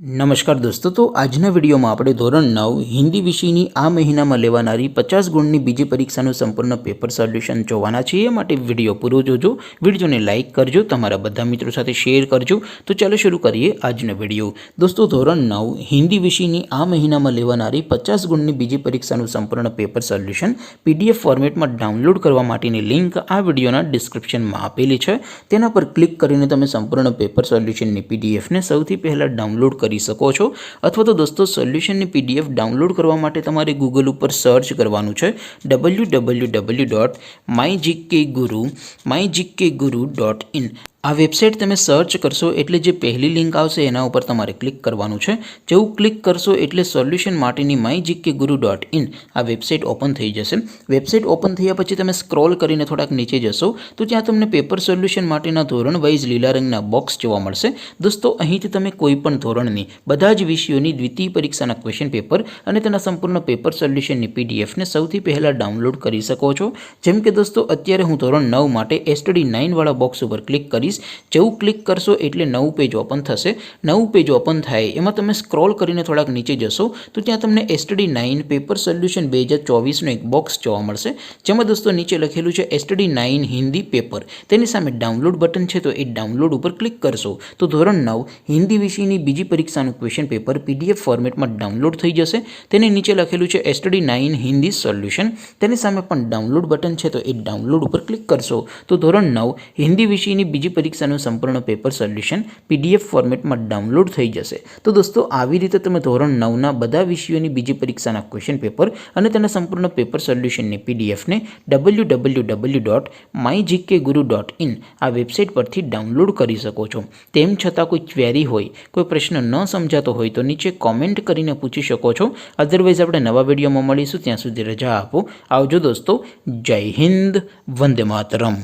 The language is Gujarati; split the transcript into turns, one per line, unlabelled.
નમસ્કાર દોસ્તો, તો આજના વિડીયોમાં આપણે ધોરણ 9 હિન્દી વિષયની આ મહિનામાં લેવાનારી 50 ગુણની બીજી પરીક્ષાનું સંપૂર્ણ પેપર સોલ્યુશન જોવાના છીએ. માટે વિડીયો પૂરો જોજો, વિડીયોને લાઇક કરજો, તમારા બધા મિત્રો સાથે શેર કરજો. તો ચાલો શરૂ કરીએ આજનો વિડીયો. દોસ્તો, ધોરણ 9 હિન્દી વિષયની આ મહિનામાં લેવાનારી 50 ગુણની બીજી પરીક્ષાનું સંપૂર્ણ પેપર સોલ્યુશન PDF ફોર્મેટમાં ડાઉનલોડ કરવા માટેની લિંક આ વિડીયોના ડિસ્ક્રિપ્શનમાં આપેલી છે. તેના પર ક્લિક કરીને તમે સંપૂર્ણ પેપર સોલ્યુશનની PDFને સૌથી પહેલાં ડાઉનલોડ કરી શકો છો. અથવા તો દોસ્તો, સોલ્યુશનની PDF ડાઉનલોડ કરવા માટે તમારે ગૂગલ ઉપર સર્ચ કરવાનું છે www.mygkguru.in. આ વેબસાઇટ તમે સર્ચ કરશો એટલે જે પહેલી લિંક આવશે એના ઉપર તમારે ક્લિક કરવાનું છે. જેવું ક્લિક કરશો એટલે સોલ્યુશન માટેની mygkguru.in આ વેબસાઇટ ઓપન થઈ જશે. વેબસાઇટ ઓપન થયા પછી તમે સ્ક્રોલ કરીને થોડાક નીચે જશો તો ત્યાં તમને પેપર સોલ્યુશન માટેના ધોરણ વાઇઝ લીલા રંગના બોક્સ જોવા મળશે. દોસ્તો, અહીંથી તમે કોઈ પણ ધોરણની બધા જ વિષયોની દ્વિતીય પરીક્ષાના ક્વેશ્ચન પેપર અને તેના સંપૂર્ણ પેપર સોલ્યુશનની PDFને સૌથી પહેલાં ડાઉનલોડ કરી શકો છો. જેમ કે દોસ્તો, અત્યારે હું ધોરણ 9 માટે STD 9 વાળા બોક્સ ઉપર ક્લિક કરીશ. જેવું ક્લિક કરશો એટલે નવું પેજ ઓપન થશે. નવું પેજ ઓપન થાય એમાં તમે સ્ક્રોલ કરીને થોડાક નીચે જશો તો ત્યાં તમને STD 9 પેપર સોલ્યુશન 2024નું એક બોક્સ જોવા મળશે. જેમાં દોસ્તો નીચે લખેલું છે STD 9 હિન્દી પેપર. તેની સામે ડાઉનલોડ બટન છે, તો એ ડાઉનલોડ ઉપર ક્લિક કરશો તો ધોરણ 9 હિન્દી વિષયની બીજી પરીક્ષાનું ક્વેશ્ચન પેપર PDF ફોર્મેટમાં ડાઉનલોડ થઈ જશે. તેની નીચે લખેલું છે STD 9 હિન્દી સોલ્યુશન. તેની સામે પણ ડાઉનલોડ બટન છે, તો એ ડાઉનલોડ ઉપર ક્લિક કરશો તો ધોરણ 9 હિન્દી વિષયની બીજી પરીક્ષાનું સંપૂર્ણ પેપર સોલ્યુશન PDF ફોર્મેટમાં ડાઉનલોડ થઈ જશે. તો દોસ્તો, આવી રીતે તમે ધોરણ 9ના બધા વિષયોની બીજી પરીક્ષાના ક્વેશ્ચન પેપર અને તેના સંપૂર્ણ પેપર સોલ્યુશનની PDFને www.mygkguru.in આ વેબસાઇટ પરથી ડાઉનલોડ કરી શકો છો. તેમ છતાં કોઈ ક્વેરી હોય, કોઈ પ્રશ્ન ન સમજાતો હોય તો નીચે કોમેન્ટ કરીને પૂછી શકો છો. અધરવાઇઝ આપણે નવા વિડીયોમાં મળીશું. ત્યાં સુધી રજા આપો. આવજો દોસ્તો. જય હિન્દ. વંદે માતરમ.